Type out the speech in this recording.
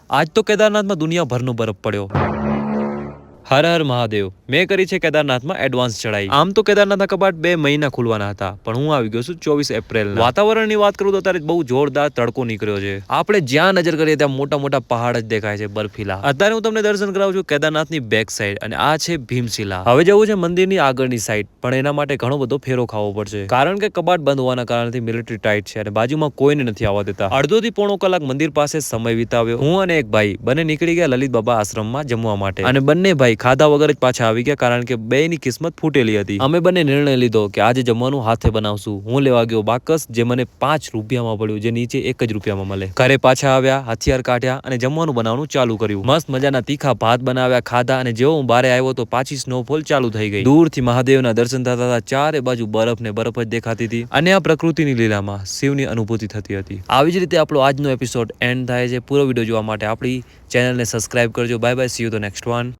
આજ તો કેદારનાથમાં દુનિયાભરનો બરફ પડ્યો. હર હર મહાદેવ. મેં કરી છે કેદારનાથમાં એડવાન્સ ચડાઈ. આમ તો કેદારનાથના કપાટ 2 મહિના ખુલવાના હતા, પણ હું આવી ગયો છું 24 એપ્રિલ. વાતાવરણની વાત કરું તો અત્યારે બહુ જોરદાર તડકો નીકળ્યો છે. આપણે જ્યાં નજર કરીએ ત્યાં મોટા મોટા પહાડ જ દેખાય છે, બર્ફીલા. અત્યારે હું તમને દર્શન કરાવું છું કેદારનાથની બેક સાઈડ, અને આ છે ભીમશિલા. હવે જવું છે મંદિરની આગળની સાઈડ, પણ એના માટે ઘણો બધો ફેરો ખાવો પડશે, કારણ કે કપાટ બંધ હોવાના કારણથી મિલિટરી ટાઈટ છે અને બાજુમાં કોઈને નથી આવવા દેતા. અડધો થી પોણો કલાક મંદિર પાસે સમય વિતાવ્યો. હું અને એક ભાઈ બંને નીકળી ગયા લલિત બાબા આશ્રમમાં જમવા માટે, અને બંને ભાઈ ખાધા વગર જ પાછા આવી ગયા, કારણ કે બેયની કિસ્મત ફૂટેલી હતી. અમે બંને નિર્ણય લીધો કે આજે જમવાનું હાથે બનાવશું. હું લેવા ગયો બાકસ, જે મને 5 રૂપિયામાં પડ્યું, જે નીચે 1 જ રૂપિયામાં મળે. ઘરે પાછા આવ્યા, હથિયાર કાઢ્યા અને જમવાનું બનાવવાનું ચાલુ કર્યું. મસ્ત મજાના તીખા ભાત બનાવ્યા, ખાધા, અને જેવો હું બારે આવ્યો તો પાછી સ્નોફોલ ચાલુ થઈ ગઈ. દૂરથી મહાદેવના દર્શન થતા હતા. ચારે બાજુ બરફ ને બરફ જ દેખાતી હતી, અને આ પ્રકૃતિની લીલામાં શિવની અનુભૂતિ થતી હતી. આવી જ રીતે આપણો આજનો એપિસોડ એન્ડ થાય છે. પૂરો વિડીયો જોવા માટે આપણી ચેનલને સબસ્ક્રાઇબ કરજો. Bye bye, C you the next one.